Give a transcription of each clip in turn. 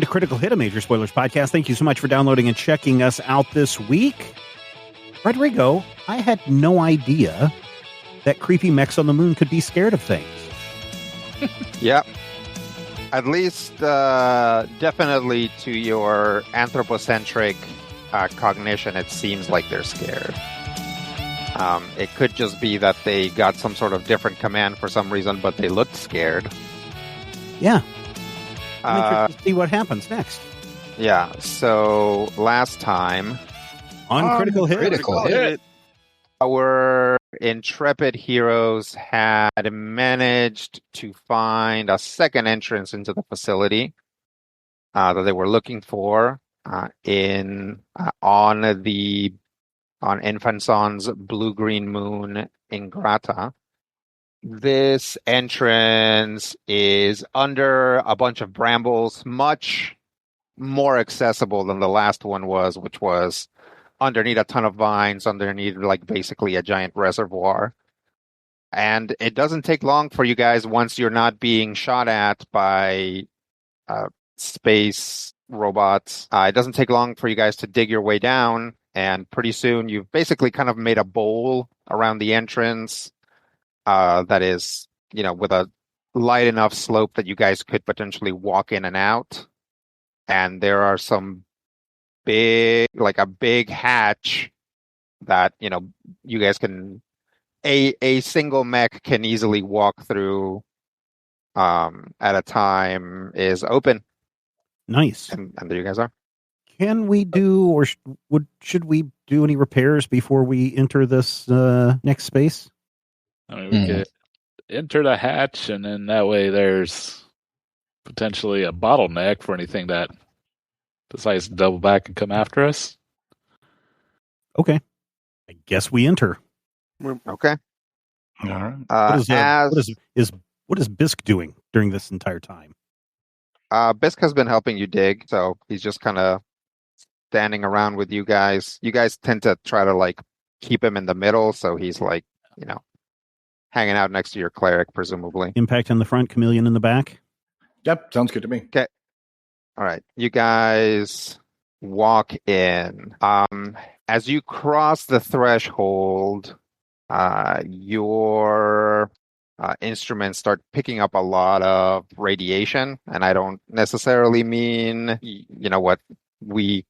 Critical Hit, a Major Spoilers podcast. Thank you so much for downloading and checking us out this week. Rodrigo, I had no idea that creepy mechs on the moon could be scared of things. Yep. At least, definitely to your anthropocentric cognition, it seems like they're scared. It could just be that they got some sort of different command for some reason, but they looked scared. Yeah. I'm interested to see what happens next. Yeah, so last time... On Critical Hit. Our intrepid heroes had managed to find a second entrance into the facility that they were looking for on Infanzon's blue-green moon Ingrata. This entrance is under a bunch of brambles, much more accessible than the last one was, which was underneath a ton of vines, underneath like basically a giant reservoir. And it doesn't take long for you guys, once you're not being shot at by space robots, it doesn't take long for you guys to dig your way down. And pretty soon you've basically kind of made a bowl around the entrance that is, with a light enough slope that you guys could potentially walk in and out. And there are some a big hatch that, you guys can, a single mech can easily walk through at a time, is open. Nice. And there you guys are. Can we do, or should we do any repairs before we enter this next space? I mean, we could enter the hatch, and then that way there's potentially a bottleneck for anything that decides to double back and come after us. Okay. I guess we enter. Okay. All right. What is Bisk doing during this entire time? Bisk has been helping you dig, so he's just kind of standing around with you guys. You guys tend to try to keep him in the middle, so he's hanging out next to your cleric, presumably. Impact in the front, Chameleon in the back. Yep, sounds good to me. Okay. All right. You guys walk in. As you cross the threshold, your instruments start picking up a lot of radiation. And I don't necessarily mean, what we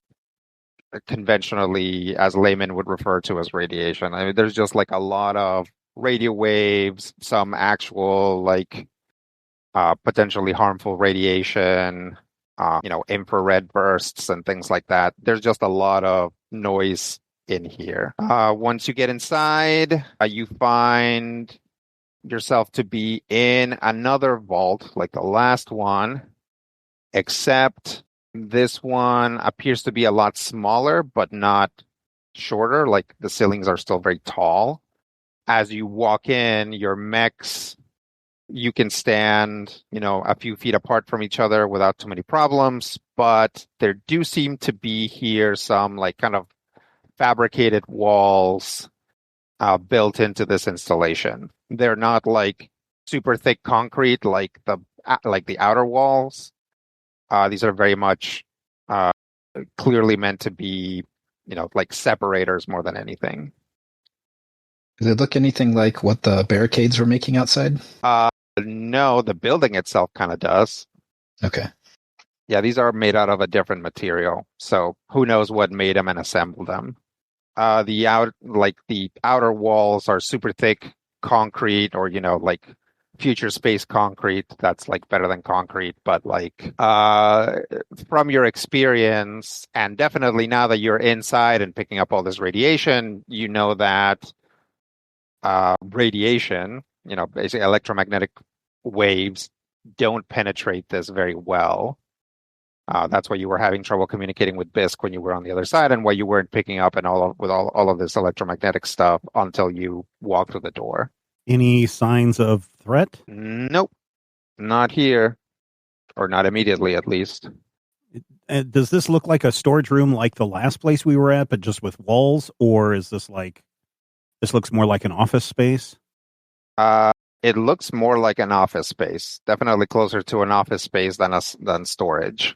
conventionally as laymen would refer to as radiation. I mean, there's just a lot of radio waves, some actual potentially harmful radiation, infrared bursts and things like that. There's just a lot of noise in here. Once you get inside, you find yourself to be in another vault like the last one, except this one appears to be a lot smaller, but not shorter. The ceilings are still very tall. As you walk in, your mechs, you can stand, a few feet apart from each other without too many problems, but there do seem to be here some kind of fabricated walls built into this installation. They're not super thick concrete like the outer walls. These are very much clearly meant to be, separators more than anything. Does it look anything like what the barricades were making outside? No, the building itself kind of does. Okay. Yeah, these are made out of a different material, so who knows what made them and assembled them. The outer walls are super thick concrete, or future space concrete. That's better than concrete, but from your experience, and definitely now that you're inside and picking up all this radiation, you know that radiation, basically electromagnetic waves, don't penetrate this very well. That's why you were having trouble communicating with Bisk when you were on the other side, and why you weren't picking up all of this electromagnetic stuff until you walked through the door. Any signs of threat? Nope, not here, or not immediately, at least. Does this look like a storage room like the last place we were at, but just with walls, or is this this looks more like an office space? It looks more like an office space. Definitely closer to an office space than storage.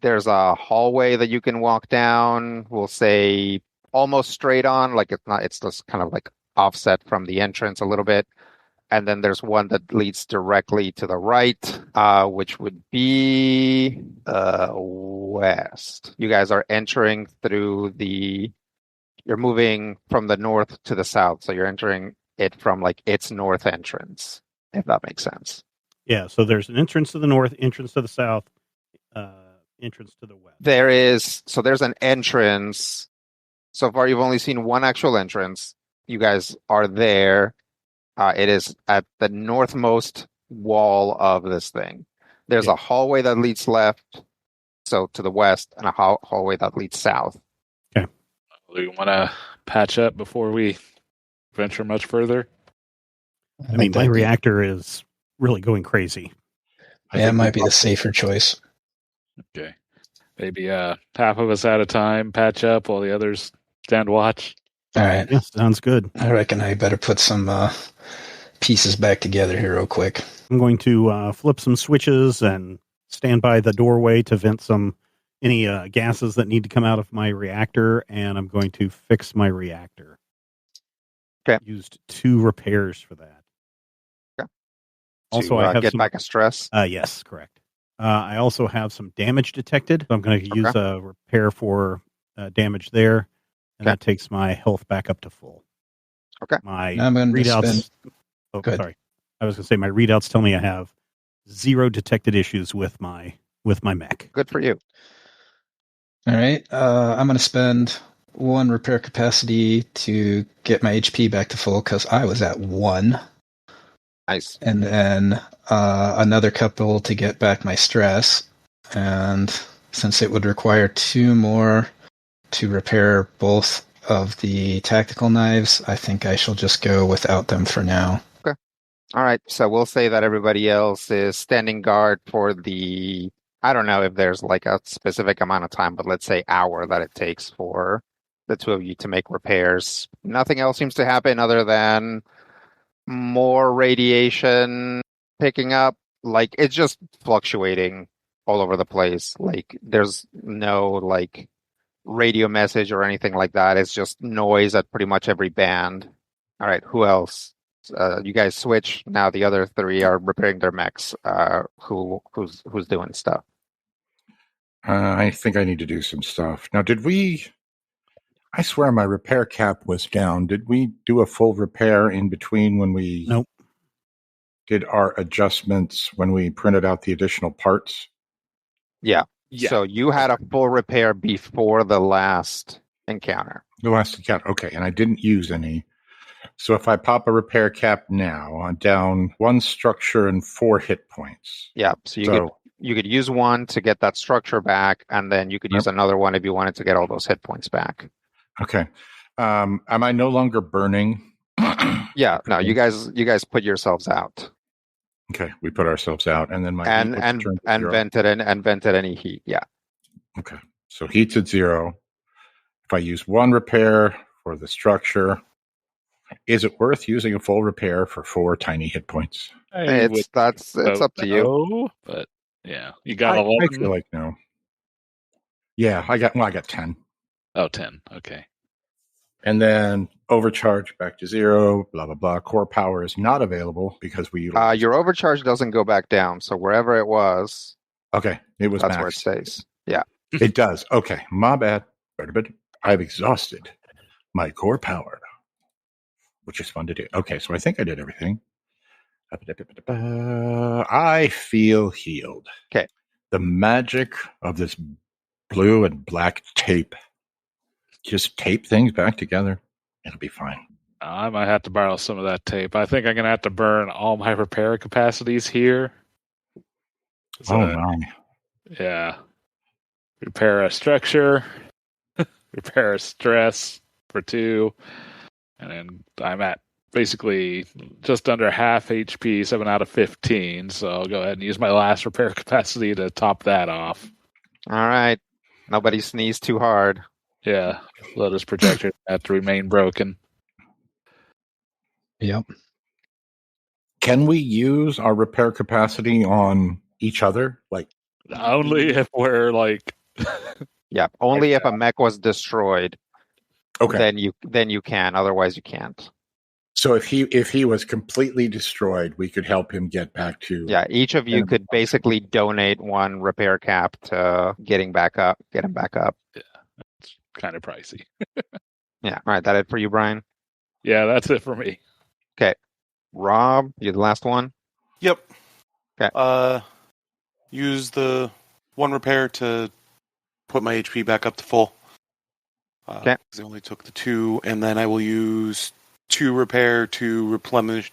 There's a hallway that you can walk down. We'll say almost straight on, like it's just kind of like offset from the entrance a little bit. And then there's one that leads directly to the right, which would be west. You guys are entering you're moving from the north to the south, so you're entering it from like its north entrance, if that makes sense. Yeah, so there's an entrance to the north, entrance to the south, entrance to the west. There's an entrance. So far, you've only seen one actual entrance. You guys are there. It is at the northmost wall of this thing. There's a hallway that leads left, so to the west, and a hallway that leads south. Okay. Do you want to patch up before we venture much further? I mean, my reactor is really going crazy. Yeah, it might be the safer choice. Okay. Maybe half of us at a time patch up while the others stand watch. All right. Yeah, sounds good. I reckon I better put some pieces back together here real quick. I'm going to flip some switches and stand by the doorway to vent any gases that need to come out of my reactor, and I'm going to fix my reactor. Okay. Used 2 repairs for that. Okay. Also, I have get back a stress. Yes, correct. I also have some damage detected. So I'm going to use a repair for damage there, and that takes my health back up to full. Okay. My I'm going to readouts. Sorry. I was going to say my readouts tell me I have 0 detected issues with my mech. Good for you. All right. I'm going to spend 1 repair capacity to get my HP back to full because I was at 1. Nice. And then another couple to get back my stress. And since it would require 2 more to repair both of the tactical knives, I think I shall just go without them for now. Okay. All right. So we'll say that everybody else is standing guard for I don't know if there's like a specific amount of time, but let's say hour that it takes for the 2 of you to make repairs. Nothing else seems to happen other than more radiation picking up. Like it's just fluctuating all over the place. Like there's no like radio message or anything like that. It's just noise at pretty much every band. All right, who else? You guys switch. Now the other 3 are repairing their mechs. Who's doing stuff? I think I need to do some stuff. Now, I swear my repair cap was down. Did we do a full repair in between when we Nope. did our adjustments when we printed out the additional parts? Yeah. So you had a full repair before the last encounter. The last encounter. Okay, and I didn't use any. So if I pop a repair cap now, I'm down 1 structure and 4 hit points. Yeah. So you could use 1 to get that structure back, and then you could use another one if you wanted to get all those hit points back. Okay. Am I no longer burning? Yeah. No, you guys put yourselves out. Okay, we put ourselves out, and then my and vented any heat. Yeah. Okay, so heat's at 0. If I use 1 repair for the structure, is it worth using a full repair for 4 tiny hit points? It's up to you. But yeah, you got 11. I feel like no. Yeah, I got 10. Oh, 10. Okay. And then overcharge back to 0, blah, blah, blah. Core power is not available because we utilize... Your overcharge doesn't go back down. So wherever it was... Okay, it was that's maxed. where it stays. Yeah. It does. Okay, my bad. But I've exhausted my core power, which is fun to do. Okay, so I think I did everything. I feel healed. Okay. The magic of this blue and black tape. Just tape things back together. It'll be fine. I might have to borrow some of that tape. I think I'm going to have to burn all my repair capacities here. Oh, my. Yeah. Repair a structure. Repair a stress for 2. And then I'm at basically just under half HP, 7 out of 15. So I'll go ahead and use my last repair capacity to top that off. All right. Nobody sneeze too hard. Yeah. Lotus projector have to remain broken. Yep. Can we use our repair capacity on each other? Like, Only if we're like, Yeah, only if a mech was destroyed, okay. then you can. Otherwise, you can't. So if he was completely destroyed, we could help him get back to. Yeah, each of you could basically donate one repair cap to get him back up. it's kind of pricey. Yeah, all right. That it for you, Brian? Yeah, that's it for me. Okay, Rob, you're the last one. Yep. Okay. Use the one repair to put my HP back up to full. Okay. Because I only took the 2, and then I will use 2 repair to replenish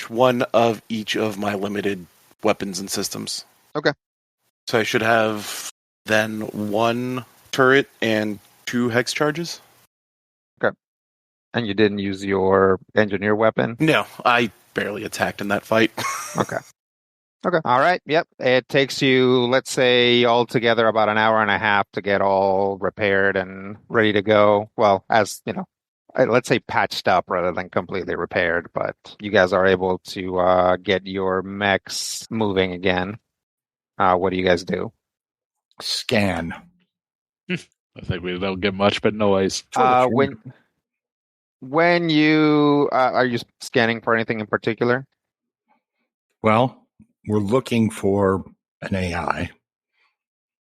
one of each of my limited weapons and systems. Okay. So I should have then 1 turret and 2 hex charges. Okay. And you didn't use your engineer weapon? No, I barely attacked in that fight. Okay. Okay. All right. Yep. It takes you, let's say, altogether about an hour and a half to get all repaired and ready to go. Well, as you know, let's say patched up rather than completely repaired. But you guys are able to get your mechs moving again. What do you guys do? Scan. I think we don't get much but noise. When you are you scanning for anything in particular? Well, we're looking for an AI.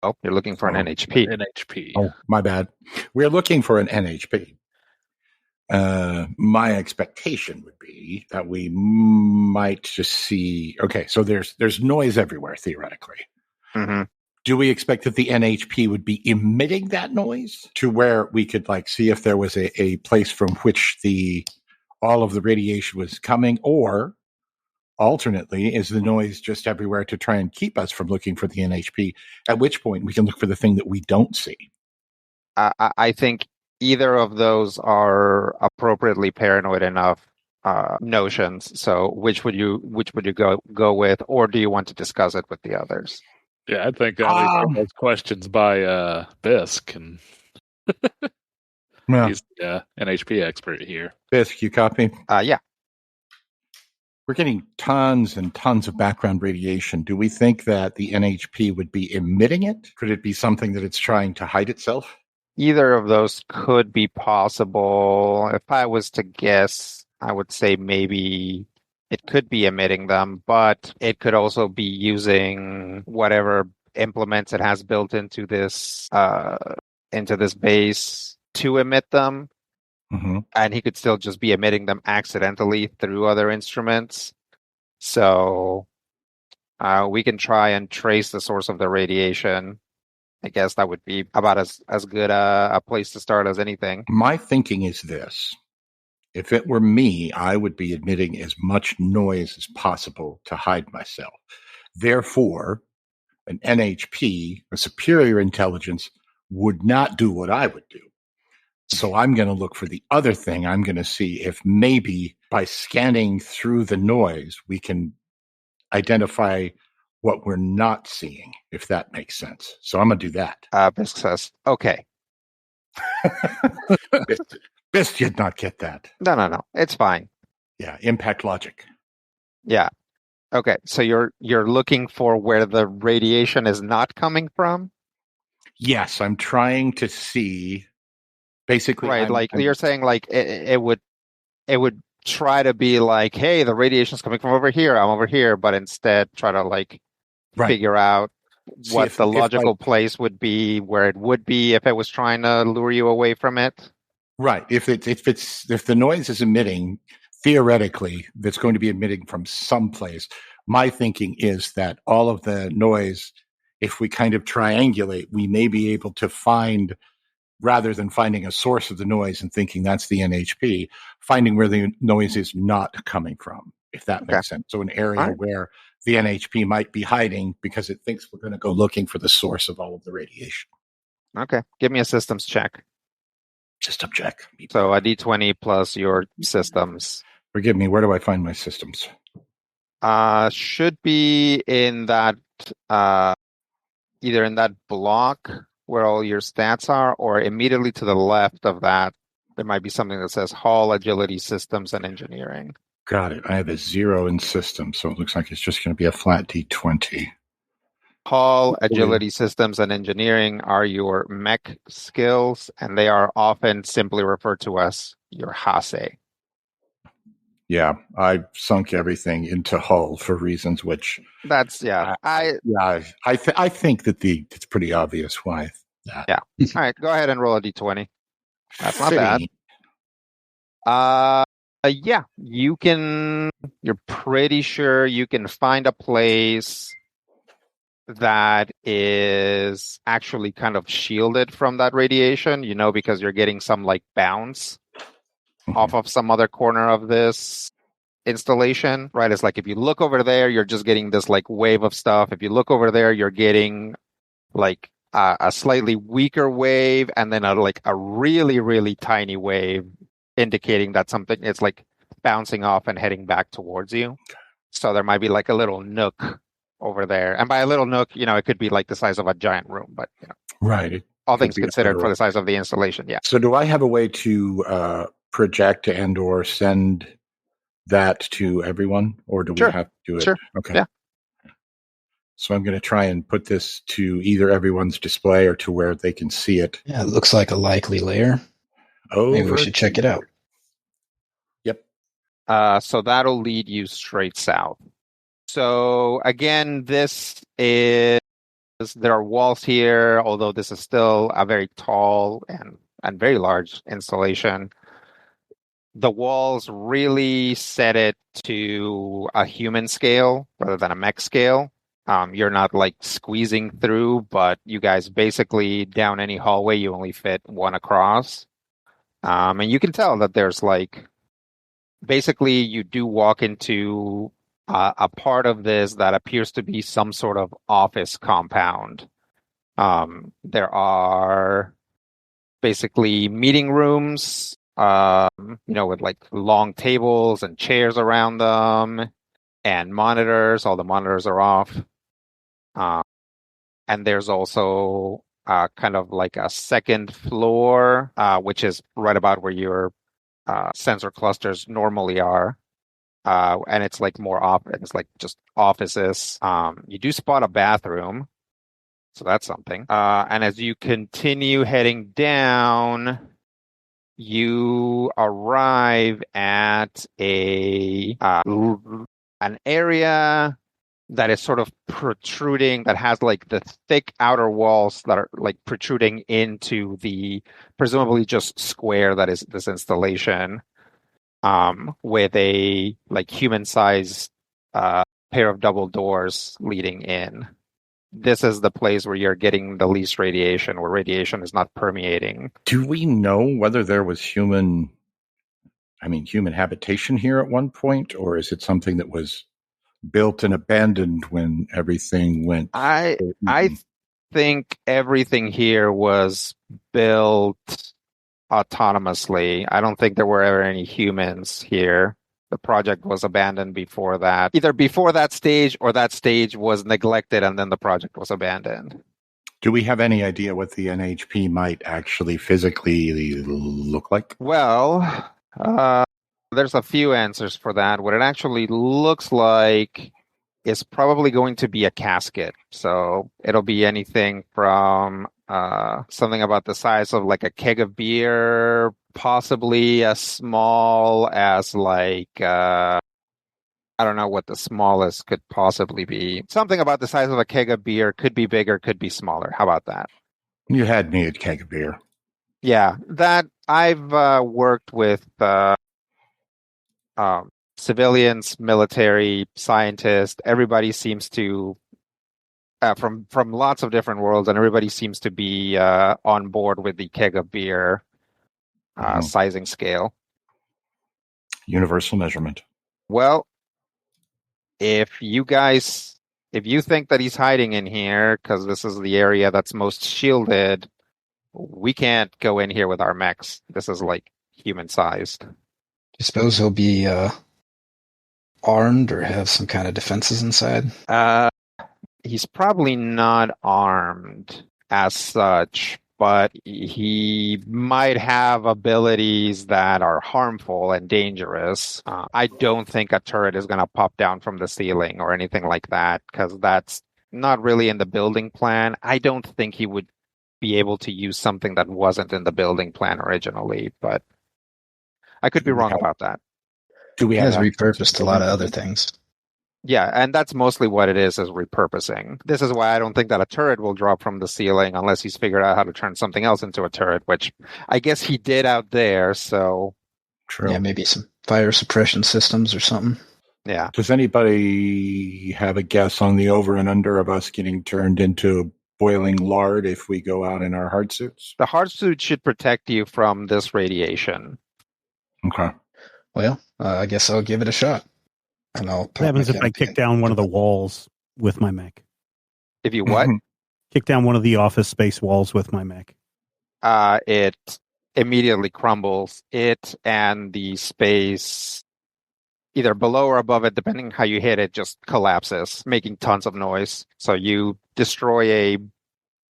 Oh, you're looking for an NHP. NHP. Oh, my bad. We're looking for an NHP. My expectation would be that we might just see. Okay, so there's noise everywhere theoretically. Mm-hmm. Do we expect that the NHP would be emitting that noise to where we could like see if there was a place from which all of the radiation was coming, or alternately, is the noise just everywhere to try and keep us from looking for the NHP, at which point we can look for the thing that we don't see? I think either of those are appropriately paranoid enough notions. So which would you go with, or do you want to discuss it with the others? Yeah, I think those questions by Bisk, and he's the NHP expert here. Bisk, you copy? Yeah. We're getting tons and tons of background radiation. Do we think that the NHP would be emitting it? Could it be something that it's trying to hide itself? Either of those could be possible. If I was to guess, I would say maybe it could be emitting them, but it could also be using whatever implements it has built into this base to emit them. Mm-hmm. And he could still just be emitting them accidentally through other instruments. So we can try and trace the source of the radiation. I guess that would be about as good a place to start as anything. My thinking is this. If it were me, I would be emitting as much noise as possible to hide myself. Therefore, an NHP, a superior intelligence, would not do what I would do. So I'm going to look for the other thing. I'm going to see if maybe by scanning through the noise, we can identify what we're not seeing, if that makes sense. So I'm going to do that. Bisk says, okay. Bisk did not get that. No. It's fine. Yeah, impact logic. Yeah. Okay, so you're looking for where the radiation is not coming from? Yes, I'm trying to see. Basically, right. You're saying, like it would try to be like, hey, the radiation's coming from over here. I'm over here, but instead try to figure out what the logical place would be, where it would be if it was trying to lure you away from it. Right. If the noise is emitting, theoretically, that's going to be emitting from someplace. My thinking is that all of the noise, if we kind of triangulate, we may be able to find, rather than finding a source of the noise and thinking that's the NHP, finding where the noise is not coming from, if that makes sense. So an area where the NHP might be hiding because it thinks we're going to go looking for the source of all of the radiation. Okay. Give me a systems check. System check. So a D20 plus your systems. Forgive me, where do I find my systems? Should be in that, either in that block where all your stats are, or immediately to the left of that There might be something that says Hall Agility Systems and Engineering. Got it. I have a 0 in system, so it looks like it's just going to be a flat D20. Hall Agility Systems and Engineering are your mech skills, and they are often simply referred to as your Hase. Yeah, I sunk everything into Hull for reasons which That's I think that it's pretty obvious why that. Yeah. All right, go ahead and roll a D20. That's not Fitting. bad. Yeah, you're pretty sure you can find a place that is actually kind of shielded from that radiation, because you're getting some like bounce off of some other corner of this installation, right? It's like if you look over there, you're just getting this like wave of stuff. If you look over there, you're getting like a slightly weaker wave, and then a really, really tiny wave indicating that something is like bouncing off and heading back towards you. So there might be like a little nook over there. And by a little nook, it could be like the size of a giant room, but Right. All things considered for the size of the installation, yeah. So do I have a way to project and or send that to everyone, or do we have to do it? Sure. Okay. Yeah. So I'm going to try and put this to either everyone's display or to where they can see it. Yeah, it looks like a likely layer. Maybe we should check it out. Yep. So that'll lead you straight south. So again, there are walls here, although this is still a very tall and very large installation. The walls really set it to a human scale rather than a mech scale. You're not like squeezing through, but you guys basically down any hallway, you only fit one across. And you can tell that there's basically you do walk into a part of this that appears to be some sort of office compound. There are basically meeting rooms, with like long tables and chairs around them and monitors. All the monitors are off. And there's also kind of like a second floor, which is right about where your sensor clusters normally are. And it's like it's like just offices. You do spot a bathroom, so that's something. And as you continue heading down, you arrive at an area that is sort of protruding, that has like the thick outer walls that are like protruding into the presumably just square that is this installation, with a like human-sized pair of double doors leading in. This is the place where you're getting the least radiation, where radiation is not permeating. Do we know whether there was human habitation here at one point, or is it something that was built and abandoned when everything went? I think everything here was built autonomously. I don't think there were ever any humans here. The project was abandoned before that. Either before that stage or that stage was neglected and then the project was abandoned. Do we have any idea what the NHP might actually physically look like? Well, there's a few answers for that. What it actually looks like is probably going to be a casket. So it'll be anything from something about the size of like a keg of beer, possibly as small as like, I don't know what the smallest could possibly be. Something about the size of a keg of beer, could be bigger, could be smaller. How about that? You had me at keg of beer. Yeah, that I've worked with civilians, military, scientists. Everybody seems to, from lots of different worlds, and everybody seems to be on board with the keg of beer sizing scale. Universal measurement. Well, if you think that he's hiding in here because this is the area that's most shielded, we can't go in here with our mechs. This is like human-sized. Do you suppose he'll be armed or have some kind of defenses inside? He's probably not armed as such. but he might have abilities that are harmful and dangerous. I don't think a turret is going to pop down from the ceiling or anything like that, because that's not really in the building plan. I don't think he would be able to use something that wasn't in the building plan originally, but I could be wrong about that. Do we He have has repurposed a lot of other things. Yeah, and that's mostly what it is repurposing. This is why I don't think that a turret will drop from the ceiling unless he's figured out how to turn something else into a turret, which I guess he did out there, so... True. Yeah, maybe some fire suppression systems or something. Yeah. Does anybody have a guess on the over and under of us getting turned into boiling lard if we go out in our hard suits? The hard suit should protect you from this radiation. Okay. Well, I guess I'll give it a shot. And I'll What happens if I kick down one of the walls with my mech? If you what? Kick down one of the office space walls with my mech. It immediately crumbles. It and the space, either below or above it, depending how you hit it, just collapses, making tons of noise. So you destroy a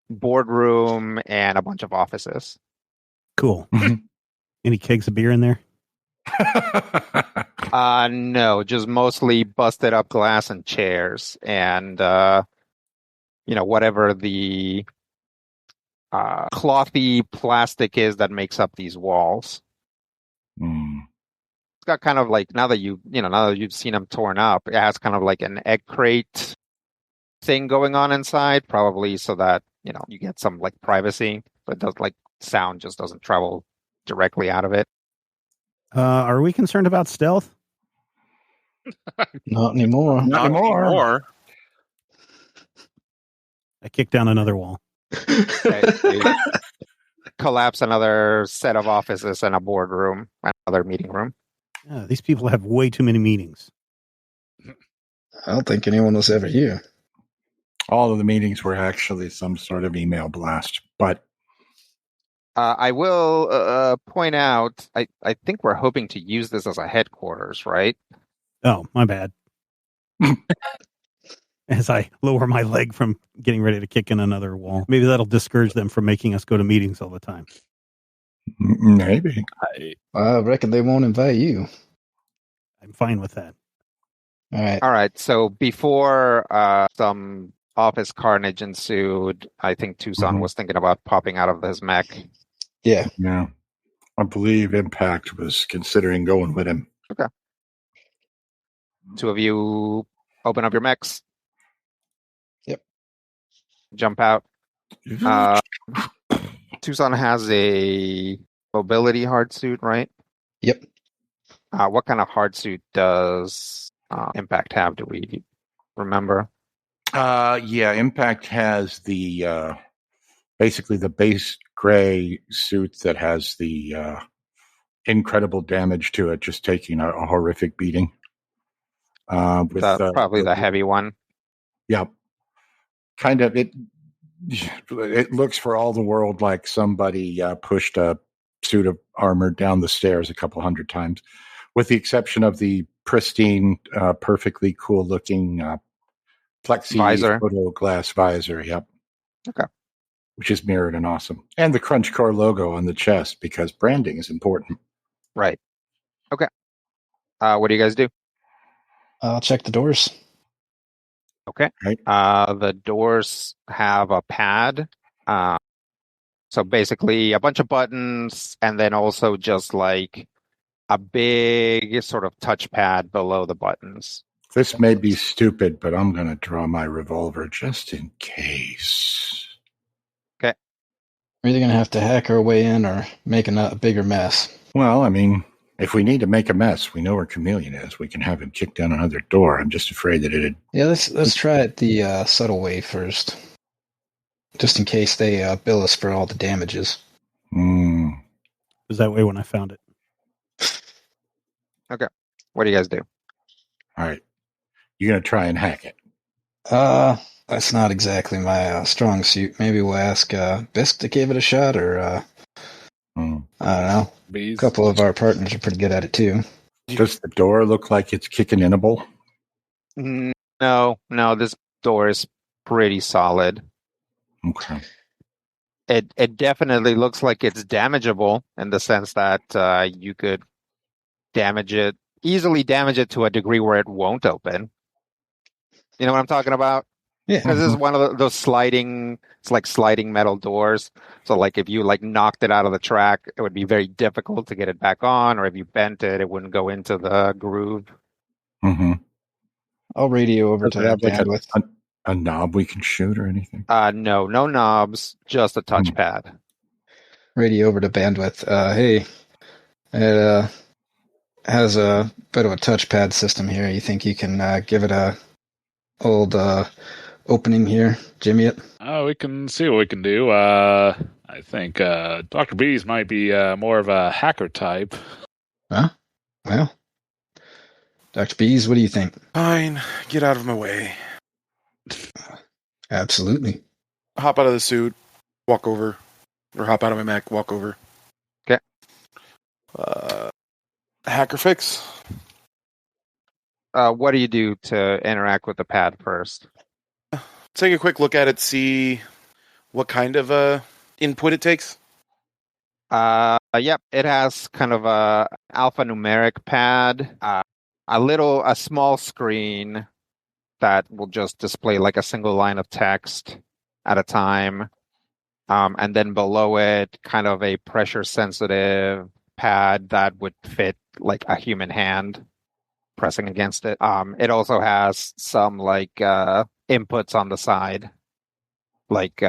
boardroom and a bunch of offices. Cool. Any kegs of beer in there? No, just mostly busted up glass and chairs and, whatever the clothy plastic is that makes up these walls. It's got kind of like, now that you've seen them torn up, it has kind of like an egg crate thing going on inside, probably so that, you get some like privacy, but does like sound just doesn't travel directly out of it. Are we concerned about stealth? Not anymore. Not anymore. I kicked down another wall. Okay, collapse another set of offices and a boardroom, another meeting room. These people have way too many meetings. I don't think anyone was ever here. All of the meetings were actually some sort of email blast, but I will point out, I think we're hoping to use this as a headquarters, right? Oh, my bad. As I lower my leg from getting ready to kick in another wall. Maybe that'll discourage them from making us go to meetings all the time. maybe. I reckon they won't invite you. I'm fine with that. All right. So before some office carnage ensued, I think Tucson was thinking about popping out of his mech. Yeah. I believe Impact was considering going with him. Okay. Two of you open up your mechs. Yep. Jump out. Tucson has a mobility hard suit, right? Yep. What kind of hard suit does Impact have? Do we remember? Yeah, Impact has the basically the base gray suit that has the incredible damage to it, just taking a horrific beating. With probably the heavy one. Yeah, kind of. It looks for all the world like somebody pushed a suit of armor down the stairs a couple hundred times, with the exception of the pristine, perfectly cool-looking plexi visor, photo glass visor. Yep. Okay. Which is mirrored and awesome, and the CrunchCore logo on the chest because branding is important. Right. Okay. What do you guys do? I'll check the doors. Okay. Right. The doors have a pad. So basically a bunch of buttons and then also just like a big sort of touchpad below the buttons. This may be stupid, but I'm going to draw my revolver just in case. Okay. We're either going to have to hack our way in or make a bigger mess. Well, I mean, if we need to make a mess, we know where Chameleon is. We can have him kick down another door. I'm just afraid that it'd... Yeah, let's try it the subtle way first. Just in case they bill us for all the damages. It was that way when I found it. Okay. What do you guys do? All right. You're going to try and hack it. That's not exactly my strong suit. Maybe we'll ask Bisk to give it a shot, or I don't know. Bees. A couple of our partners are pretty good at it too. Does the door look like it's kicking-inable? No, this door is pretty solid. Okay. It definitely looks like it's damageable in the sense that you could easily damage it to a degree where it won't open. You know what I'm talking about? Yeah. Because this is one of those it's like sliding metal doors. So like if you like knocked it out of the track, it would be very difficult to get it back on, or if you bent it, it wouldn't go into the groove. Mm-hmm. I'll radio over Does to it have like bandwidth. a knob we can shoot or anything? No knobs, just a touchpad. Radio over to bandwidth. Hey, it has a bit of a touchpad system here. You think you can give it a old opening here, Jimmy it? We can see what we can do. I think Dr. Bees might be more of a hacker type. Huh? Well, Dr. Bees, what do you think? Fine, get out of my way. Absolutely. Hop out of the suit, walk over, or hop out of my Mac, walk over. Okay. Hacker fix. What do you do to interact with the pad first? Take a quick look at it, see what kind of input it takes. Yep, it has kind of a alphanumeric pad, a small screen that will just display like a single line of text at a time. And then below it, kind of a pressure sensitive pad that would fit like a human hand pressing against it. It also has some like inputs on the side, like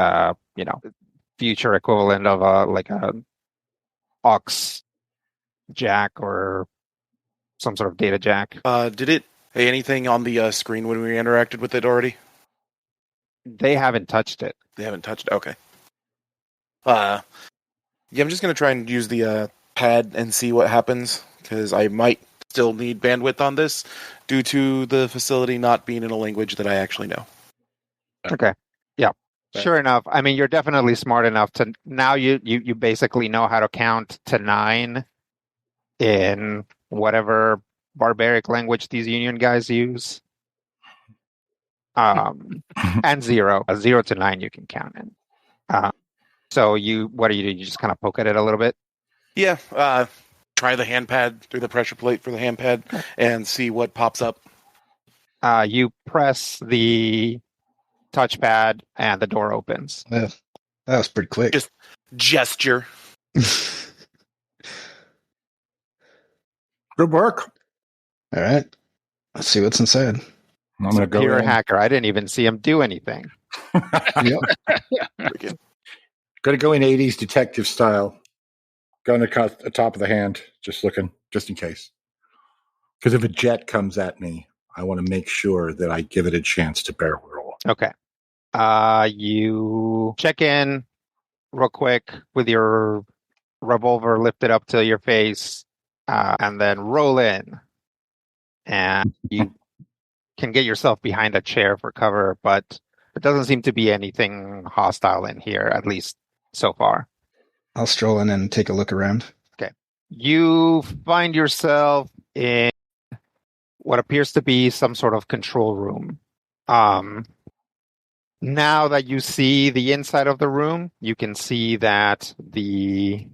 future equivalent of a aux jack or some sort of data jack. Did it say anything on the screen when we interacted with it already? They haven't touched it. They haven't touched it? Okay. Yeah, I'm just going to try and use the pad and see what happens, because I might still need bandwidth on this due to the facility not being in a language that I actually know. Okay. Yeah. Sure enough. I mean, you're definitely smart enough to now you basically know how to count to 9 in whatever barbaric language these Union guys use. And 0. 0 to 9 you can count in. So what do? You just kind of poke at it a little bit? Yeah. Try the handpad through the pressure plate for the handpad and see what pops up. You press the touchpad and the door opens. Yeah, that was pretty quick. Just gesture. Good work. All right. Let's see what's inside. I'm going to go Pure in. hacker. I didn't even see him do anything. Yep. Going to go in 80s detective style. Gun across the top of the hand, just looking, just in case. Because if a jet comes at me, I want to make sure that I give it a chance to barrel roll. Okay. You check in real quick with your revolver lifted up to your face, and then roll in. And you can get yourself behind a chair for cover, but it doesn't seem to be anything hostile in here, at least so far. I'll stroll in and take a look around. Okay. You find yourself in what appears to be some sort of control room. Now that you see the inside of the room, you can see that the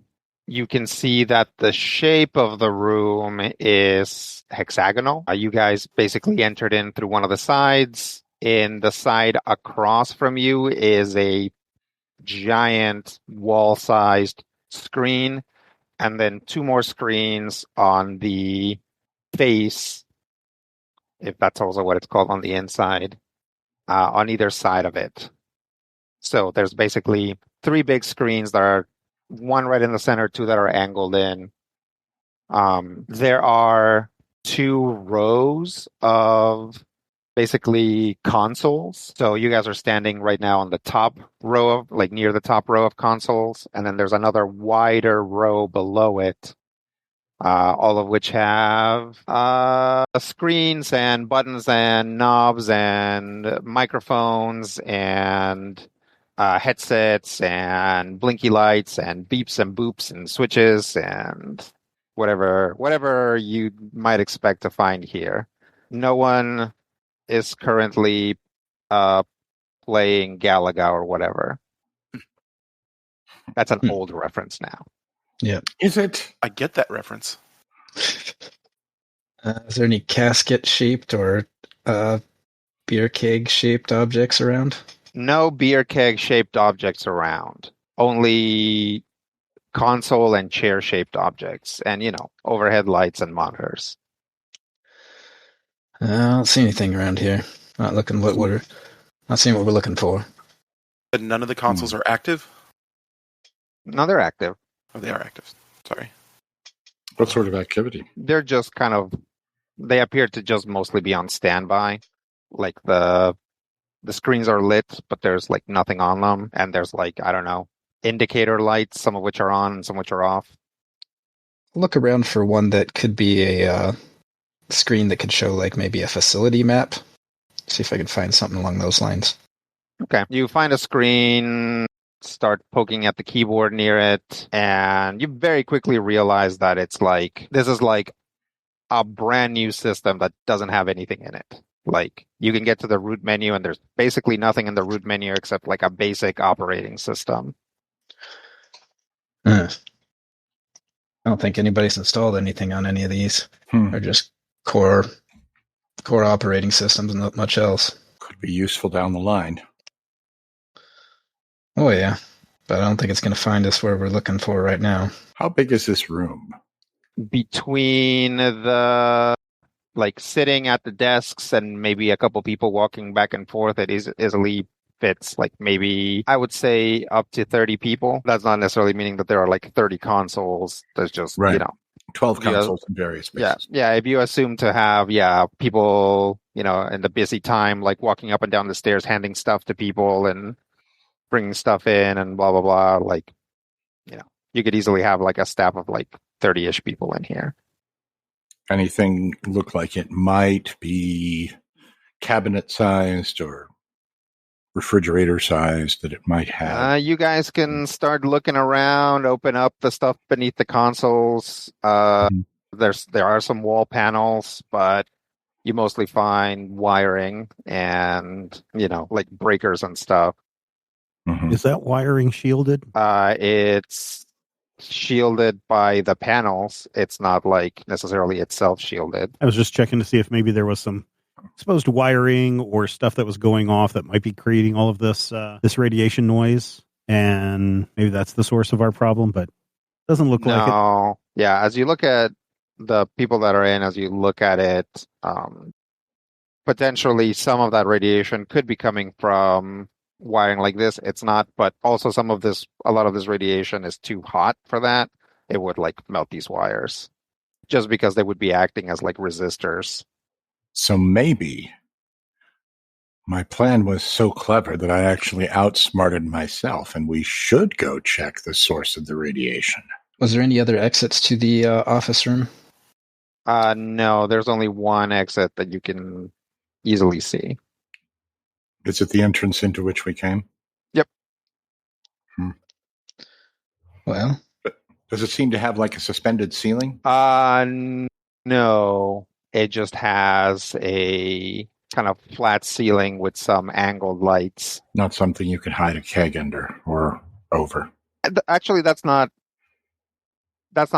shape of the room is hexagonal. You guys basically entered in through one of the sides. In the side across from you is a giant wall-sized screen, and then 2 more screens on the face, if that's also what it's called, on the inside, on either side of it. So there's basically 3 big screens that are 1 right in the center, 2 that are angled in. There are 2 rows of basically consoles. So you guys are standing right now on the top row of, like near the top row of consoles, and then there's another wider row below it, all of which have screens and buttons and knobs and microphones and headsets and blinky lights and beeps and boops and switches and whatever you might expect to find here. No one is currently playing Galaga or whatever. That's an old reference now. Yeah. Is it? I get that reference. Is there any casket-shaped or beer keg-shaped objects around? No beer keg shaped objects around. Only console and chair shaped objects, and overhead lights and monitors. I don't see anything around here. Not seeing what we're looking for. But none of the consoles are active? No, they're active. Oh, they are active. Sorry. What sort of activity? They're just they appear to just mostly be on standby. Like the screens are lit, but there's like nothing on them, and there's like, I don't know, indicator lights, some of which are on and some of which are off. Look around for one that could be a screen that could show like maybe a facility map. See if I can find something along those lines. Okay. You find a screen, start poking at the keyboard near it, and you very quickly realize that this is like a brand new system that doesn't have anything in it. Like, you can get to the root menu and there's basically nothing in the root menu except like a basic operating system. I don't think anybody's installed anything on any of these. They're just core operating systems and not much else. Could be useful down the line. Oh yeah, but I don't think it's going to find us where we're looking for right now. How big is this room? Between the sitting at the desks and maybe a couple people walking back and forth, it easily fits like maybe I would say up to 30 people. That's not necessarily meaning that there are like 30 consoles. There's just 12 consoles in various spaces. Yeah. If you assume to have people in the busy time like walking up and down the stairs handing stuff to people and bringing stuff in and blah blah blah, like you could easily have like a staff of like 30-ish people in here. Anything look like it might be cabinet sized or refrigerator sized that it might have? You guys can start looking around, open up the stuff beneath the consoles. There are some wall panels, but you mostly find wiring and like breakers and stuff. Is that wiring shielded? It's shielded by the panels. It's not like necessarily itself shielded. I was just checking to see if maybe there was some exposed wiring or stuff that was going off that might be creating all of this radiation noise, and maybe that's the source of our problem, but doesn't look like it. No. Yeah, as you look at the people that are in, as you look at it, potentially some of that radiation could be coming from wiring like this. It's not, but also a lot of this radiation is too hot for that. It would like melt these wires just because they would be acting as like resistors. So maybe my plan was so clever that I actually outsmarted myself, and we should go check the source of the radiation. Was there any other exits to the office room? No, there's only one exit that you can easily see. Is it the entrance into which we came? Yep. Well, does it seem to have like a suspended ceiling? No. It just has a kind of flat ceiling with some angled lights. Not something you could hide a keg under or over. Actually, that's not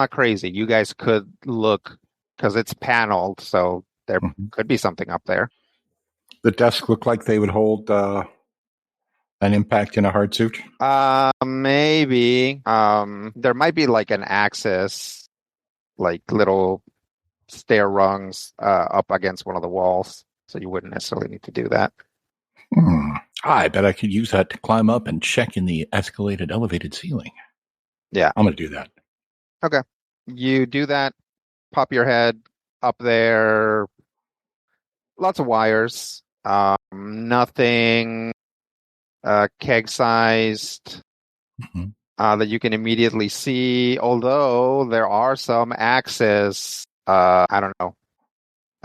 crazy. You guys could look because it's paneled, so there could be something up there. The desk look like they would hold an impact in a hard suit? Maybe. There might be like an axis, like little stair rungs up against one of the walls, so you wouldn't necessarily need to do that. I bet I could use that to climb up and check in the escalated elevated ceiling. Yeah. I'm going to do that. Okay. You do that, pop your head up there. Lots of wires. Nothing keg-sized that you can immediately see, although there are some access,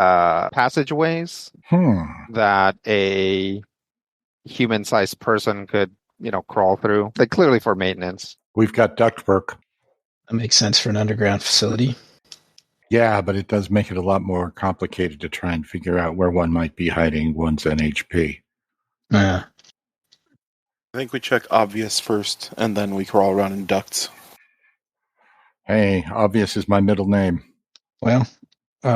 passageways that a human-sized person could, crawl through. Like, clearly for maintenance. We've got ductwork. that makes sense for an underground facility. Yeah, but it does make it a lot more complicated to try and figure out where one might be hiding one's NHP. Yeah. I think we check obvious first, and then we crawl around in ducts. Hey, obvious is my middle name. Well,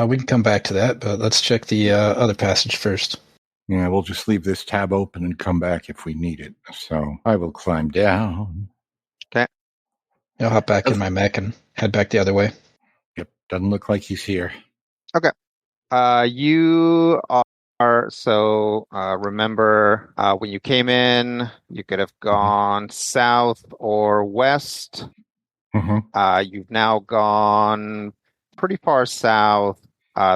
we can come back to that, but let's check the other passage first. Yeah, we'll just leave this tab open and come back if we need it. So I will climb down. I'll hop back in my mech and head back the other way. Yep, doesn't look like he's here. You are remember when you came in, you could have gone south or west. Mm-hmm. You've now gone pretty far south.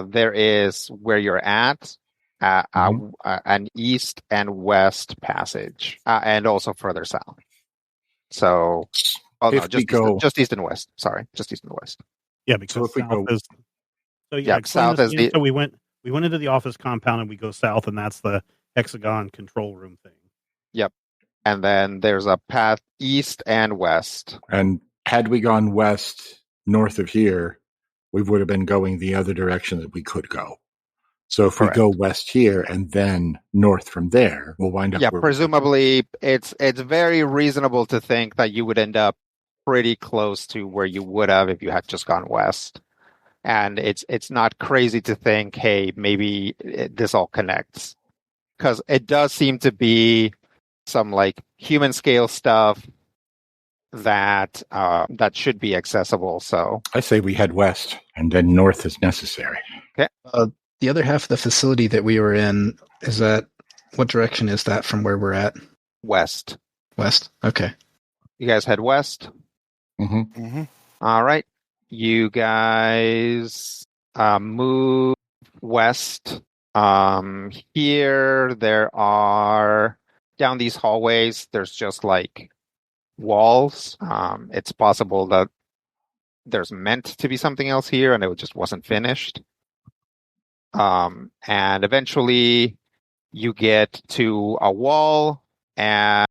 There is where you're at, an east and west passage, and also further south. So, just east and west. Sorry, just east and west. Yeah, because So if we south go- is. So Yeah, explain south this is again. the- So we went into the office compound and we go south, and that's the hexagon control room thing. And then there's a path east and west. And had we gone west, north of here, we would have been going the other direction that we could go. So if Correct. we go west here and then north from there, we'll wind up. Yeah, where presumably it's very reasonable to think that you would end up pretty close to where you would have if you had just gone west. And it's not crazy to think, hey, maybe this all connects, because it does seem to be some like human scale stuff that should be accessible. So I say we head west and then north is necessary. The other half of the facility that we were in, what direction is that from where we're at? west. West? Okay. You guys head west. Mm-hmm. All right. You guys move west. Here there are, down these hallways, there's just like walls. It's possible that there's meant to be something else here and it just wasn't finished. And eventually you get to a wall and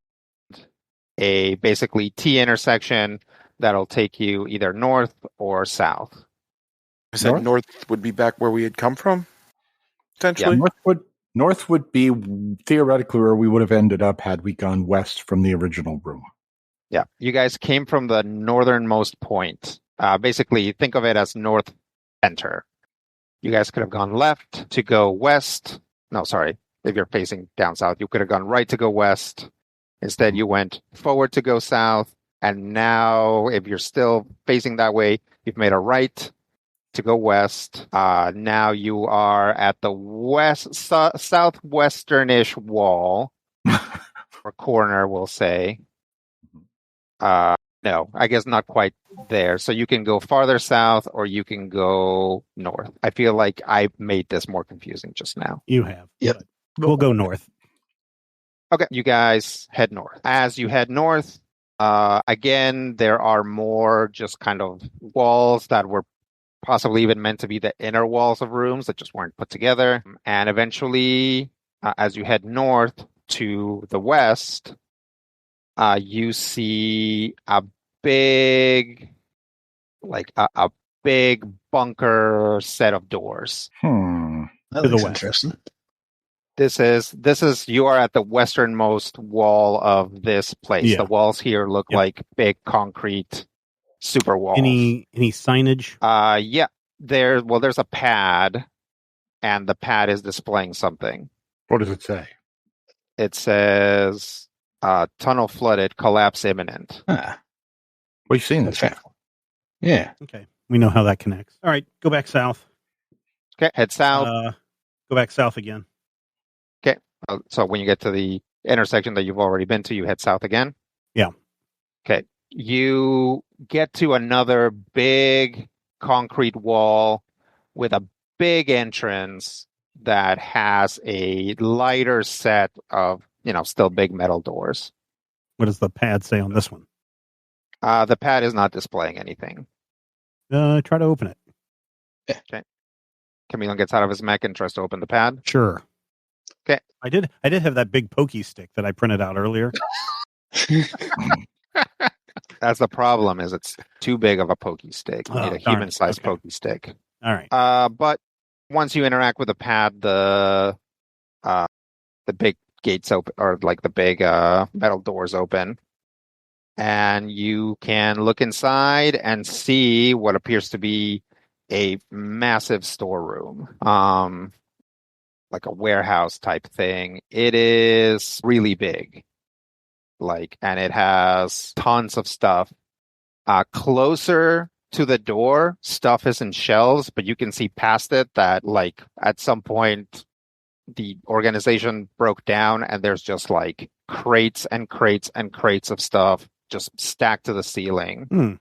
a basically T intersection that'll take you either north or south. I said north would be back where we had come from, potentially. North would be theoretically where we would have ended up had we gone west from the original room. Yeah, you guys came from the northernmost point. Basically, think of it as north center. You guys could have gone left to go west. No, sorry. If you're facing down south, you could have gone right to go west. Instead, you went forward to go south. And now, if you're still facing that way, you've made a right to go west. Now you are at the southwesternish wall, or corner, we'll say. No, I guess not quite there. So you can go farther south or you can go north. I feel like I made this more confusing just now. You have. Yep. We'll go north. Okay, you guys head north. As you head north, again, there are more just kind of walls that were possibly even meant to be the inner walls of rooms that just weren't put together. And eventually, as you head north to the west, you see a big, a big bunker set of doors. That To the looks west. interesting. This is you are at the westernmost wall of this place. Yeah. The walls here look Yep. like big concrete super walls. Any signage? Yeah. There's a pad, and the pad is displaying something. What does it say? It says tunnel flooded, collapse imminent. We've seen this. Okay. Yeah. Okay. We know how that connects. All right. Go back south. Okay, head south. Go back south again. So when you get to the intersection that you've already been to, you head south again? Yeah. Okay. You get to another big concrete wall with a big entrance that has a lighter set of, still big metal doors. What does the pad say on this one? The pad is not displaying anything. Try to open it. Camille gets out of his mech and tries to open the pad. Sure. Okay. I did have that big pokey stick that I printed out earlier. That's the problem, is it's too big of a pokey stick. You Oh, need a darn human-sized it. Okay. pokey stick. All right. But once you interact with the pad, the big gates open, or like the big metal doors open. And you can look inside and see what appears to be a massive storeroom. Like a warehouse type thing. It is really big. And it has tons of stuff. Closer to the door, stuff is in shelves, but you can see past it that at some point the organization broke down and there's just crates and crates and crates of stuff just stacked to the ceiling.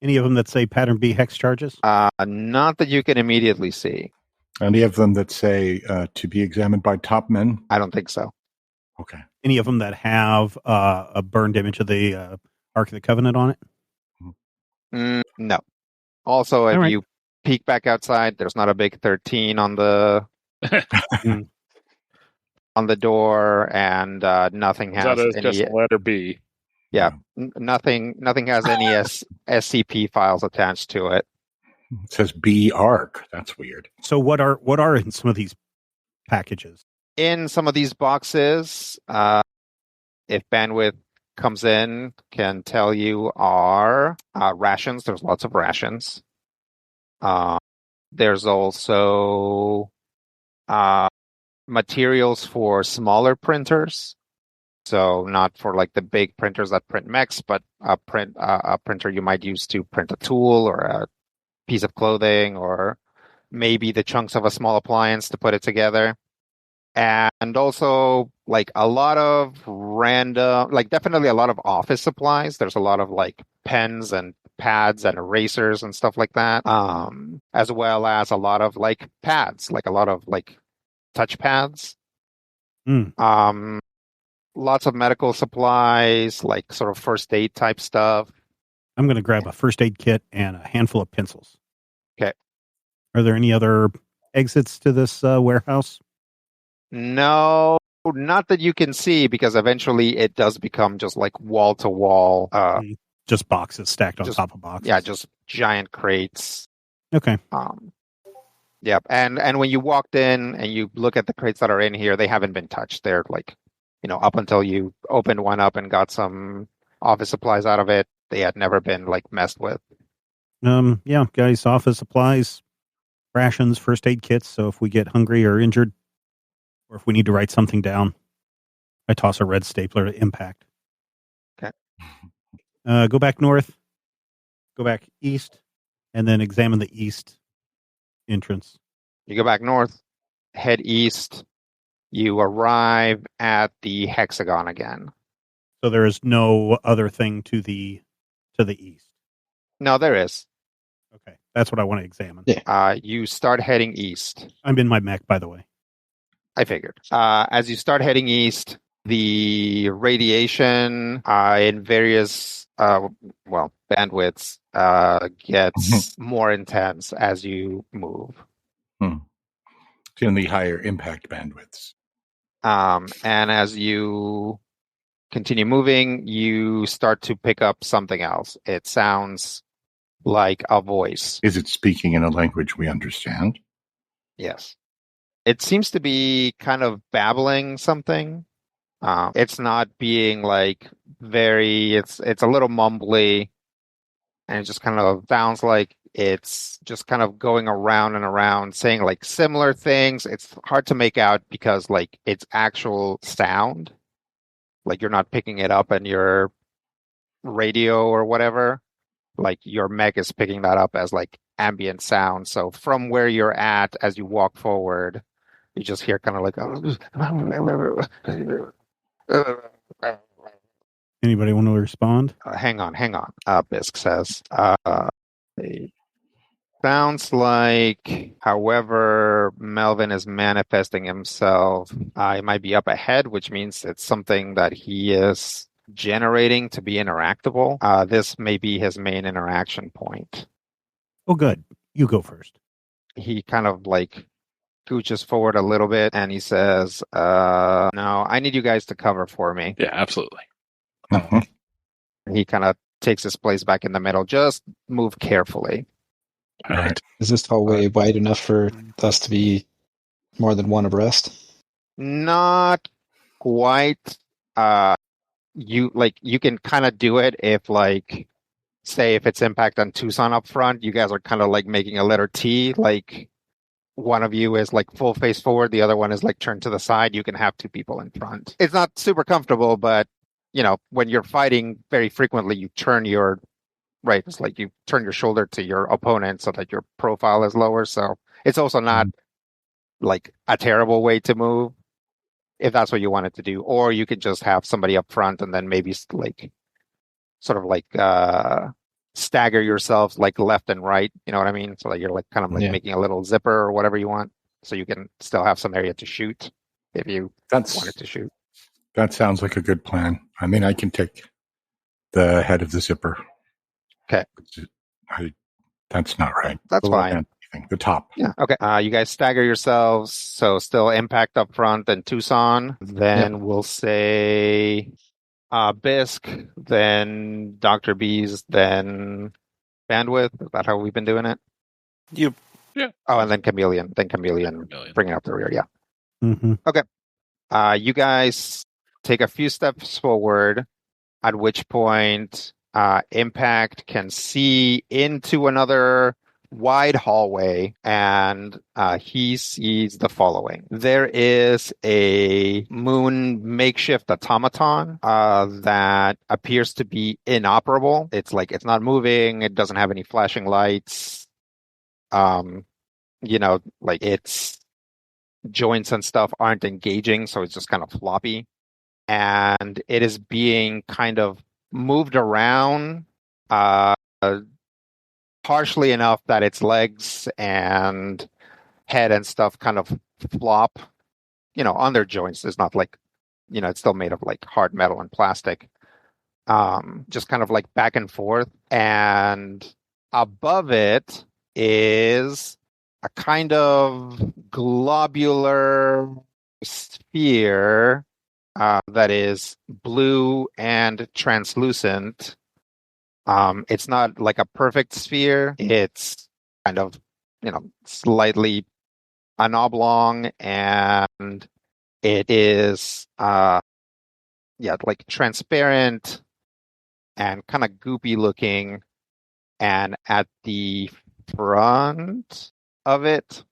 Any of them that say pattern B hex charges? Not that you can immediately see. Any of them that say to be examined by top men? I don't think so. Okay. Any of them that have a burned image of the Ark of the Covenant on it? No. Also, if you peek back outside, there's not a big 13 on the on the door, and nothing has That is any. just a letter B. Yeah, nothing has any SCP files attached to it. It says B Arc. That's weird. So what are in some of these packages? In some of these boxes, if bandwidth comes in, can tell you are rations. There's lots of rations. There's also materials for smaller printers. So not for the big printers that print mechs, but a printer you might use to print a tool or a piece of clothing, or maybe the chunks of a small appliance to put it together. And also a lot of random, definitely a lot of office supplies. There's a lot of pens and pads and erasers and stuff like that. As well as a lot of pads, a lot of touch pads. Lots of medical supplies, sort of first aid type stuff. I'm going to grab a first aid kit and a handful of pencils. Okay. Are there any other exits to this warehouse? No, not that you can see, because eventually it does become just wall to wall. Just boxes stacked on top of boxes. Yeah, just giant crates. Okay. Yeah, and when you walked in and you look at the crates that are in here, they haven't been touched. They're up until you opened one up and got some office supplies out of it, they had never been messed with. Yeah, guys, office supplies, rations, first aid kits. So if we get hungry or injured, or if we need to write something down, I toss a red stapler to impact. Okay. Go back north, go back east, and then examine the east entrance. You go back north, head east, you arrive at the hexagon again. So there is no other thing to the east. No, there is. Okay, that's what I want to examine. Yeah. You start heading east. I'm in my mech, by the way. I figured. As you start heading east, the radiation in various bandwidths gets more intense as you move. In the higher impact bandwidths. And as you continue moving, you start to pick up something else. It sounds like a voice. Is it speaking in a language we understand? Yes. It seems to be kind of babbling something. It's not being it's a little mumbly, and it just kind of sounds like it's just kind of going around and around saying similar things. It's hard to make out because its actual sound, you're not picking it up in your radio or whatever. Your mech is picking that up as ambient sound. So from where you're at, as you walk forward, you just hear kind of Anybody want to respond? hang on. Bisk says. It sounds like, however Melvin is manifesting himself, it might be up ahead, which means it's something that he is generating to be interactable. This may be his main interaction point. Oh, good. You go first. He kind of scooches forward a little bit and he says, no, I need you guys to cover for me. Yeah, absolutely. He kind of takes his place back in the middle. Just move carefully. All right. Is this hallway wide enough for us to be more than one abreast? Not quite you can kind of do it if like say if it's impact on Tucson up front, you guys are kind of like making a letter T, like one of you is like full face forward, the other one is like turned to the side. You can have two people in front. It's not super comfortable, but when you're fighting very frequently, you turn your right. It's like you turn your shoulder to your opponent so that your profile is lower. So it's also not like a terrible way to move if that's what you wanted to do. Or you could just have somebody up front and then maybe like sort of like stagger yourselves like left and right. You know what I mean? So that you're like kind of like making a little zipper or whatever you want. So you can still have some area to shoot if you wanted to shoot. That sounds like a good plan. I mean, I can take the head of the zipper. Okay. That's not right. That's fine. The top. Yeah. Okay. You guys stagger yourselves. So still impact up front and Tucson. Then we'll say Bisque, then Dr. B's, then Bandwidth. Is that how we've been doing it? Yeah. Oh, and then Chameleon. Bringing up the rear. Yeah. Mm-hmm. Okay. You guys take a few steps forward, at which point Impact can see into another wide hallway, and he sees the following. There is a moon makeshift automaton that appears to be inoperable. It's like it's not moving. It doesn't have any flashing lights. Like its joints and stuff aren't engaging, so it's just kind of floppy. And it is being kind of moved around harshly enough that its legs and head and stuff kind of flop, on their joints. It's not like, it's still made of like hard metal and plastic. Just kind of like back and forth. And above it is a kind of globular sphere that is blue and translucent. It's not like a perfect sphere. It's kind of, slightly an oblong, and it is, like transparent and kind of goopy looking. And at the front of it,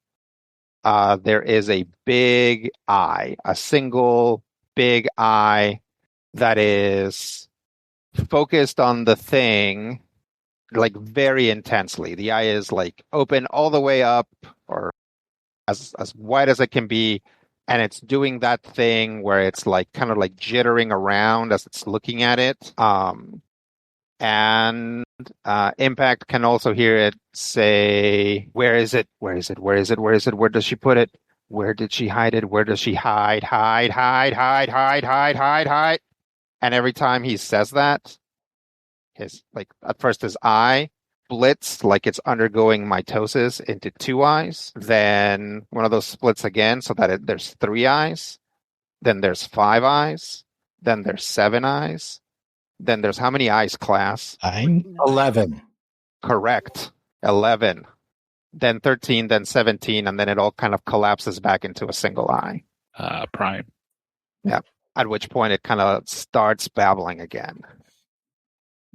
there is a big eye, a single big eye that is focused on the thing like very intensely. The eye is like open all the way up or as wide as it can be, and it's doing that thing where it's like kind of like jittering around as it's looking at it. And Impact can also hear it say, where is it? Where is it? Where is it? Where is it? Where does she put it? Where did she hide it? Where does she hide? Hide. And every time he says that, at first his eye splits like it's undergoing mitosis into two eyes. Then one of those splits again so that there's three eyes. Then there's 5 eyes. Then there's 7 eyes. Then there's how many eyes, class? 11. Correct. 11. Then 13, then 17, and then it all kind of collapses back into a single eye. Prime. Yeah. At which point it kind of starts babbling again.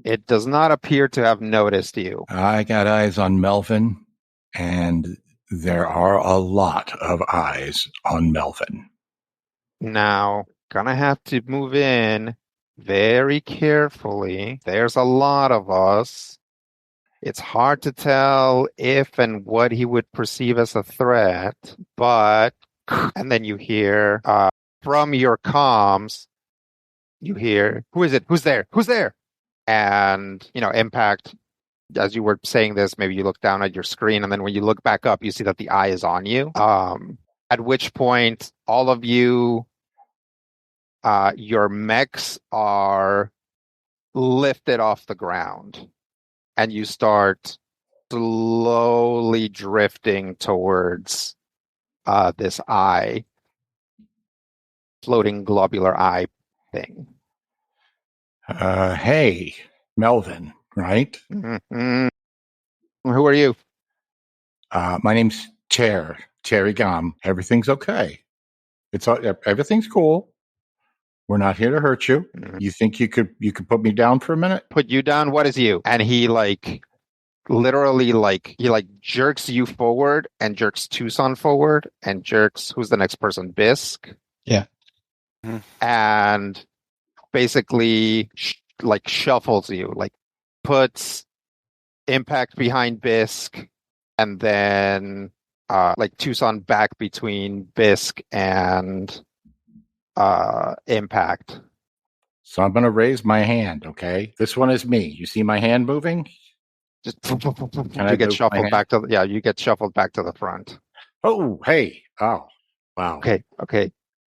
It does not appear to have noticed you. I got eyes on Melvin, and there are a lot of eyes on Melvin. Now, gonna have to move in very carefully. There's a lot of us. It's hard to tell if and what he would perceive as a threat, but, and then you hear from your comms, you hear, who is it? Who's there? Who's there? And, Impact, as you were saying this, maybe you look down at your screen, and then when you look back up, you see that the eye is on you. At which point, all of you, your mechs are lifted off the ground, and you start slowly drifting towards this eye, floating globular eye thing. Hey, Melvin, right? Mm-hmm. Who are you? My name's Cherry Gum. Everything's okay. Everything's cool. We're not here to hurt you. Mhm. You think you could put me down for a minute? Put you down? What is you? And he literally he jerks you forward and jerks Tucson forward and jerks who's the next person? Bisk. Yeah. And basically shuffles you, puts Impact behind Bisk and then Tucson back between Bisk and Impact. So I'm going to raise my hand, okay? This one is me. You see my hand moving? Just I you get move shuffled my back to you get shuffled back to the front. Oh, hey. Oh, wow. Okay.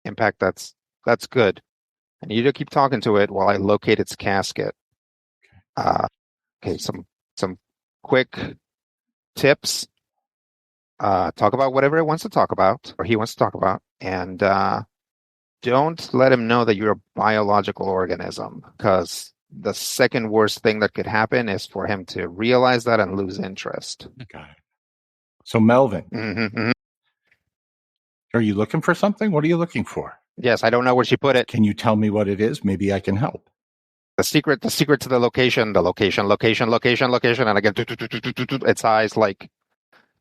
Impact, that's good. I need you to keep talking to it while I locate its casket. Okay, some quick tips. Talk about whatever it wants to talk about, or he wants to talk about, and don't let him know that you're a biological organism, because the second worst thing that could happen is for him to realize that and lose interest. Got it. So, Melvin, Mm-hmm. are you looking for something? What are you looking for? Yes, I don't know where she put it. Can you tell me what it is? Maybe I can help. The secret to the location, and again, its eyes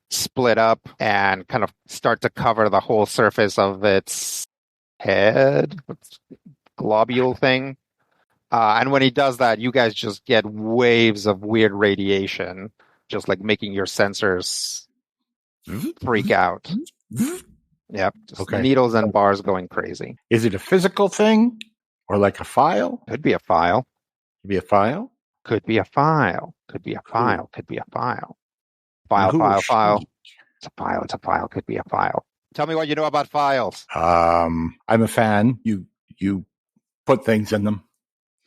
split up and kind of start to cover the whole surface of its head, globule thing. And when he does that, you guys just get waves of weird radiation, just making your sensors freak out. Yep, just Okay. needles and bars going crazy. Is it a physical thing or like a file? Could be a file. Could be a file? Could be a file. Could be a file. Could be a file. File. Who is File. she? It's a file. It's a file. Could be a file. Tell me what you know about files. I'm a fan. You put things in them.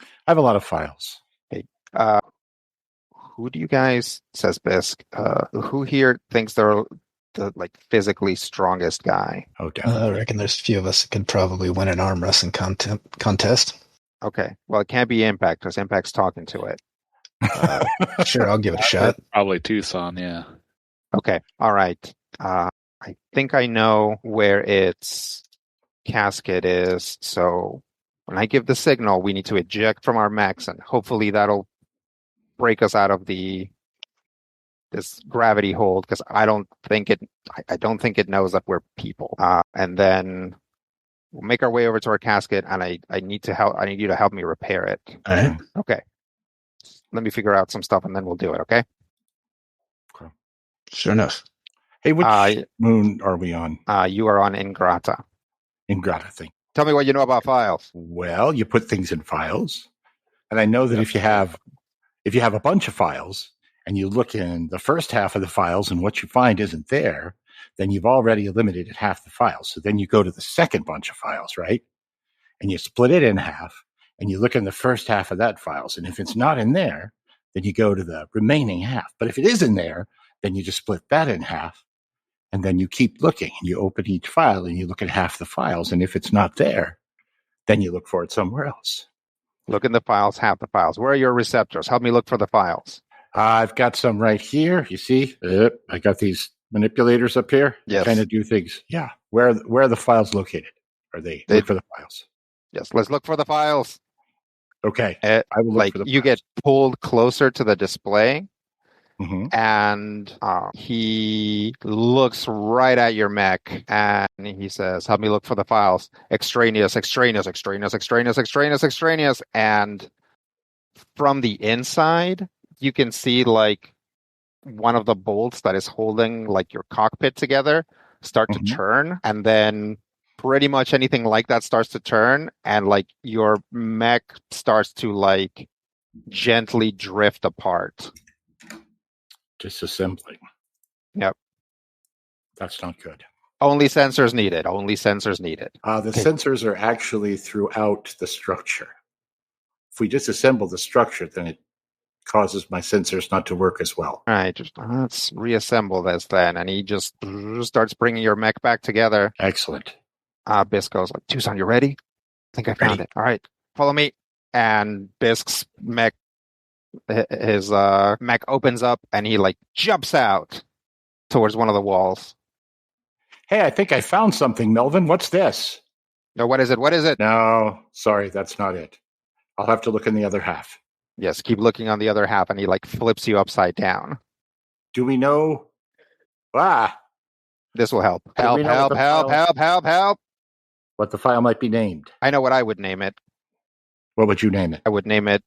I have a lot of files. Okay. Who do you guys, says Bisk, who here thinks they're the physically strongest guy? Oh, damn. I reckon there's a few of us that could probably win an arm wrestling contest. Okay. Well, it can't be Impact because Impact's talking to it. Sure, I'll give it a shot. Probably Tucson, yeah. Okay. All right. I think I know where its casket is. So when I give the signal, we need to eject from our mechs, and hopefully that'll break us out of this gravity hold, because I don't think it knows that we're people. And then we'll make our way over to our casket, and I need you to help me repair it. All right. Okay. Let me figure out some stuff, and then we'll do it. Okay. Sure enough. Hey, which moon are we on? You are on Ingrata. Ingrata thing. Tell me what you know about files. Well, you put things in files, and I know that if you have a bunch of files and you look in the first half of the files and what you find isn't there, then you've already eliminated half the files. So then you go to the second bunch of files, right? And you split it in half, and you look in the first half of that files, and if it's not in there, then you go to the remaining half. But if it is in there, then you just split that in half, and then you keep looking, and you open each file, and you look at half the files, and if it's not there, then you look for it somewhere else. Look in the files, half the files. Where are your receptors? Help me look for the files. I've got some right here. You see? I got these manipulators up here. Yes. Kind of do things. Yeah. Where are the files located? Are they look for the files? Yes, let's look for the files. Okay. I will look for the you files. get pulled closer to the display, Mm-hmm. and he looks right at your mech, and he says, help me look for the files. Extraneous. And from the inside, you can see one of the bolts that is holding your cockpit together start to turn, and then pretty much anything like that starts to turn, and your mech starts to gently drift apart. Disassembling. Yep. That's not good. Only sensors needed. The sensors are actually throughout the structure. If we disassemble the structure, then it causes my sensors not to work as well. All right, let's reassemble this then. And he just starts bringing your mech back together. Excellent. Bisk goes Tucson, you ready? I think I found it. All right, follow me. And Bisk's mech, his mech opens up, and he jumps out towards one of the walls. Hey, I think I found something, Melvin. What's this? No, what is it? What is it? No, sorry, that's not it. I'll have to look in the other half. Yes, keep looking on the other half, and he like flips you upside down. Do we know? Ah, This will help. Do Help, we know what help, the help, file- help, help, help. what the file might be named? I know what I would name it. What would you name it? I would name it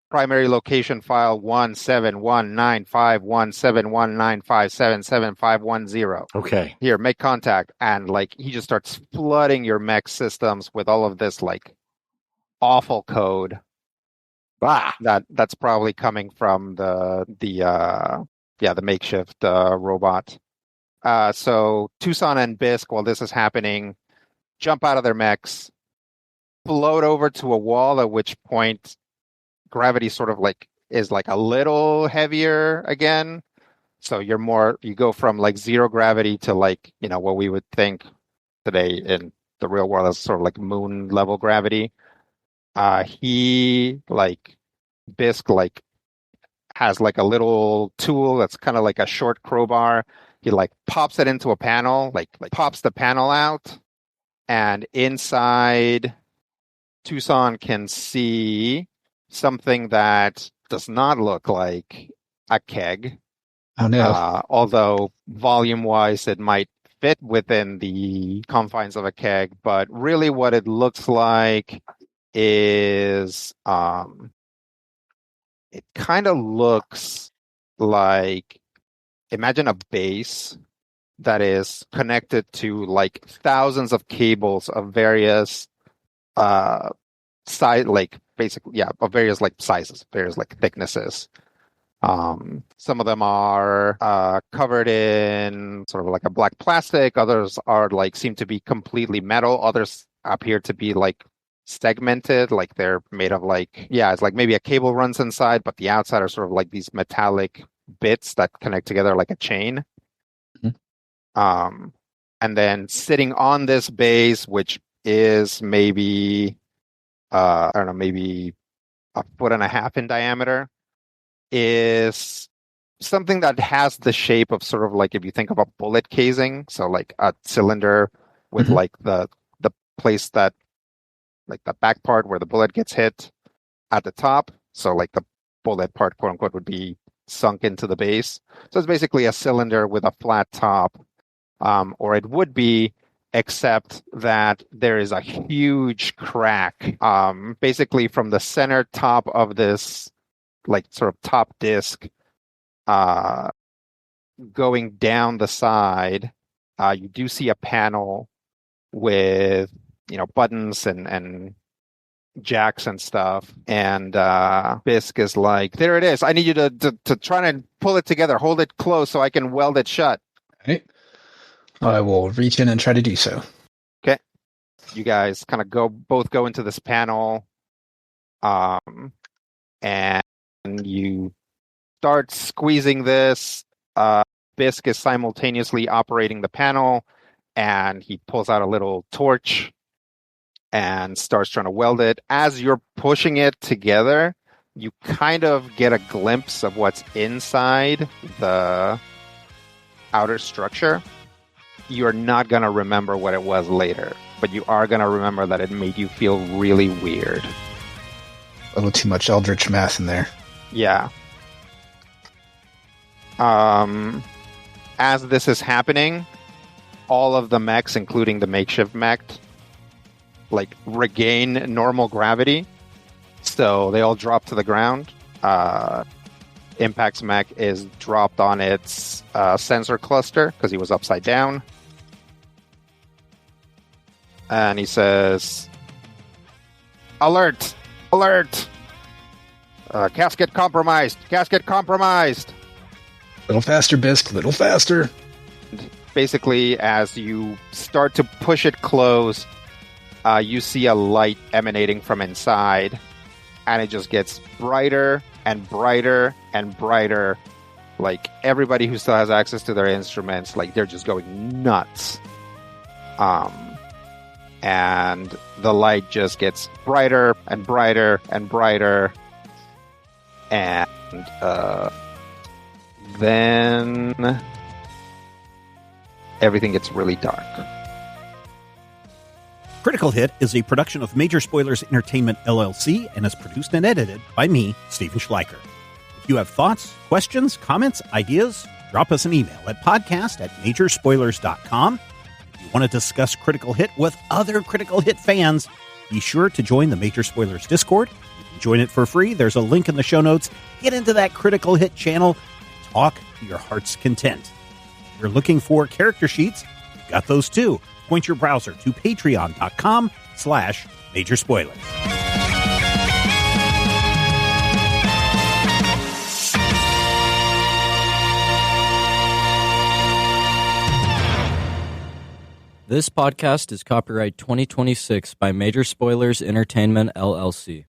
primary location file 171951719577510. Okay. Here, make contact. And like he just starts flooding your mech systems with all of this like awful code Ah, that's probably coming from the makeshift robot. So Tucson and Bisk, while this is happening, jump out of their mechs, float over to a wall, at which point gravity sort of like is like a little heavier again. So you go from like zero gravity to like, what we would think today in the real world as sort of like moon level gravity. Bisk like has like a little tool that's kind of like a short crowbar. He like pops it into a panel, like pops the panel out, and inside Tucson can see something that does not look like a keg. Oh no. Although volume-wise it might fit within the confines of a keg, but really what it looks like is it kind of looks like, imagine a base that is connected to like thousands of cables of various size, like basically, of various like sizes, various like thicknesses. Some of them are covered in sort of like a black plastic. Others are like seem to be completely metal. Others appear to be like segmented, like they're made of like, it's like maybe a cable runs inside, but the outside are sort of like these metallic bits that connect together like a chain. Mm-hmm. And then sitting on this base, which is maybe I don't know, maybe 1.5 feet in diameter, is something that has the shape of sort of like, if you think of a bullet casing, so like a cylinder with like the place that, like the back part where the bullet gets hit at the top. So like the bullet part, quote unquote, would be sunk into the base. So it's basically a cylinder with a flat top, or it would be, except that there is a huge crack, basically from the center top of this, like sort of top disc, going down the side. You do see a panel with, buttons and jacks and stuff. And Bisk is like, there it is. I need you to try and pull it together. Hold it close so I can weld it shut. Right. I will reach in and try to do so. Okay. You guys kind of both go into this panel, and you start squeezing this. Bisk is simultaneously operating the panel, and he pulls out a little torch and starts trying to weld it. As you're pushing it together, you kind of get a glimpse of what's inside the outer structure. You're not going to remember what it was later, but you are going to remember that it made you feel really weird. A little too much eldritch math in there. Yeah. As this is happening, all of the mechs, including the makeshift mech, like regain normal gravity. So they all drop to the ground. Impact's mech is dropped on its sensor cluster because he was upside down. And he says, "Alert! Alert! Casket compromised! Casket compromised!" Little faster, Bisk, little faster. Basically, as you start to push it close, you see a light emanating from inside, and it just gets brighter and brighter and brighter. Like, everybody who still has access to their instruments, like, they're just going nuts. And the light just gets brighter and brighter and brighter. And then everything gets really dark. Critical Hit is a production of Major Spoilers Entertainment, LLC, and is produced and edited by me, Stephen Schleicher. If you have thoughts, questions, comments, ideas, drop us an email at podcast@majorspoilers.com. If you want to discuss Critical Hit with other Critical Hit fans, be sure to join the Major Spoilers Discord. You can join it for free. There's a link in the show notes. Get into that Critical Hit channel. Talk to your heart's content. If you're looking for character sheets, we've got those too. Point your browser to patreon.com/Major Spoilers. This podcast is copyright 2026 by Major Spoilers Entertainment, LLC.